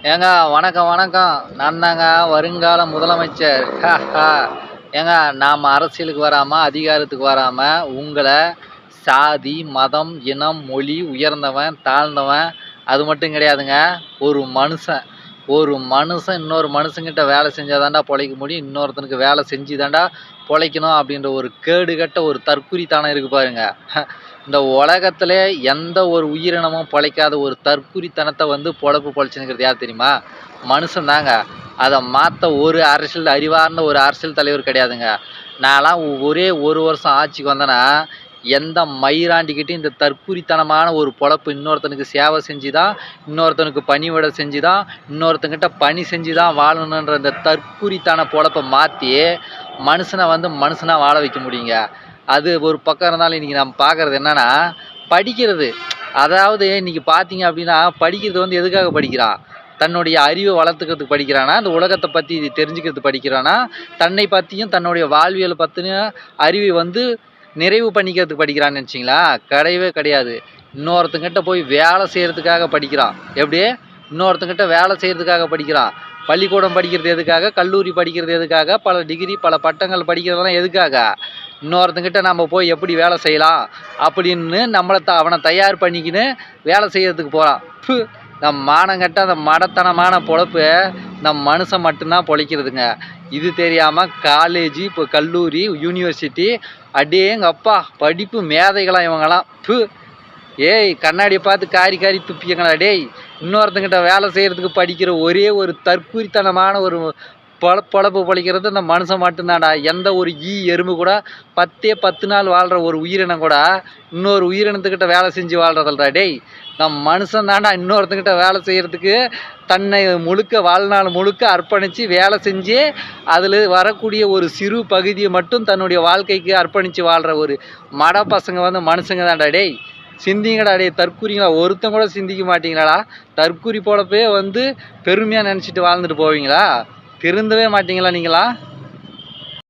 ஏங்க வணக்கம் வணக்கம். நான் தாங்க வருங்கால முதலமைச்சர். ஏங்க நாம அரசியலுக்கு வராம, அதிகாரத்துக்கு வராம, உங்கள சாதி, மதம், இனம், மொழி, உயர்ந்தவன், தாழ்ந்தவன் அது மட்டும் கிடையாதுங்க. ஒரு மனுஷன் ஒரு மனுஷன் இன்னொரு மனுஷங்கிட்ட வேலை செஞ்சா தான்டா பொழைக்க முடியும். இன்னொருத்தனுக்கு வேலை செஞ்சு தான்டா பொழைக்கணும் அப்படின்ற ஒரு கேடுகெட்ட ஒரு தற்குறித்தனம் இருக்கு பாருங்க. இந்த உலகத்திலே எந்த ஒரு உயிரினமும் பொழைக்காத ஒரு தற்குறித்தனத்தை வந்து பொழப்பு பொழைச்சுன்னுக்கிறது யார் தெரியுமா? மனுஷன் தாங்க. அதை மாற்ற ஒரு அரசியல் அறிவார்ந்த ஒரு அரசியல் தலைவர் கிடையாதுங்க. நான்லாம் ஒரே ஒரு வருஷம் ஆட்சிக்கு வந்தேன்னா, எந்த மயிராண்டிக்கிட்டையும் இந்த தற்குறித்தனமான ஒரு பொழப்பு இன்னொருத்தனுக்கு சேவை செஞ்சு தான், இன்னொருத்தனுக்கு பணிவிடை செஞ்சு தான், இன்னொருத்தங்கிட்ட பணி செஞ்சு தான் வாழணுன்ற இந்த தற்குறித்தன பொழப்பை மாற்றி மனுஷனை வந்து மனுஷனாக வாழ வைக்க முடியுங்க. அது ஒரு பக்கம் இருந்தாலும் இன்றைக்கி நம்ம பார்க்குறது என்னென்னா, படிக்கிறது. அதாவது இன்றைக்கி பார்த்தீங்க அப்படின்னா, படிக்கிறது வந்து எதுக்காக படிக்கிறான்? தன்னுடைய அறிவை வளர்த்துக்கிறதுக்கு படிக்கிறானா? இந்த உலகத்தை பற்றி தெரிஞ்சுக்கிறதுக்கு படிக்கிறானா? தன்னை பற்றியும் தன்னுடைய வாழ்வியல் பற்றின அறிவை வந்து நிறைவு பண்ணிக்கிறதுக்கு படிக்கிறான்னு நினச்சிங்களா? கிடையவே கிடையாது. இன்னொருத்தங்கிட்ட போய் வேலை செய்கிறதுக்காக படிக்கிறான். எப்படி? இன்னொருத்தங்கிட்ட வேலை செய்கிறதுக்காக படிக்கிறான். பள்ளிக்கூடம் படிக்கிறது எதுக்காக? கல்லூரி படிக்கிறது எதுக்காக? பல டிகிரி, பல பட்டங்கள் படிக்கிறதெல்லாம் எதுக்காக? இன்னொருத்தங்கிட்ட நம்ம போய் எப்படி வேலை செய்யலாம் அப்படின்னு அவனை தயார் பண்ணிக்கின்னு வேலை செய்யறதுக்கு போகிறான். நம் மானங்கட்ட அந்த மடத்தனமான பொழப்பு நம் மனுஷன் மட்டும்தான் பொழைக்கிறதுங்க. இது தெரியாமல் காலேஜ், இப்போ கல்லூரி, யூனிவர்சிட்டி, அடேங்கப்பா படிப்பு மேதைகளாம் இவங்கெல்லாம். ஏய் கண்ணாடியை பார்த்து காரி காரி துப்பியங்களா டேய். இன்னொருத்தங்கிட்ட வேலை செய்கிறதுக்கு படிக்கிற ஒரே ஒரு தற்குறித்தனமான ஒரு பொழப்பு பொழைக்கிறது இந்த மனுஷன் மட்டும்தான்டா. எந்த ஒரு எறும்பு கூட 10 நாள் வாழ்கிற ஒரு உயிரினம் கூட இன்னொரு உயிரினத்துக்கிட்ட வேலை செஞ்சு வாழ்கிறதில்லடா டேய். நம் மனுஷன் தான்டா இன்னொருத்தங்கிட்ட வேலை செய்கிறதுக்கு தன்னை முழுக்க வாழ்நாள் முழுக்க அர்ப்பணித்து வேலை செஞ்சு அதில் வரக்கூடிய ஒரு சிறு பகுதியை மட்டும் தன்னுடைய வாழ்க்கைக்கு அர்ப்பணித்து வாழ்கிற ஒரு மட பசங்க வந்து மனுஷங்க தான்டா டேய். சிந்திங்கடா டே தற்குறிங்களா? ஒருத்தன் கூட சிந்திக்க மாட்டீங்களாடா? தற்குறி போலப்பே வந்து பெருமையாக நினச்சிட்டு வாழ்ந்துட்டு போவீங்களா? திருந்தவே மாட்டீங்களா நீங்களா?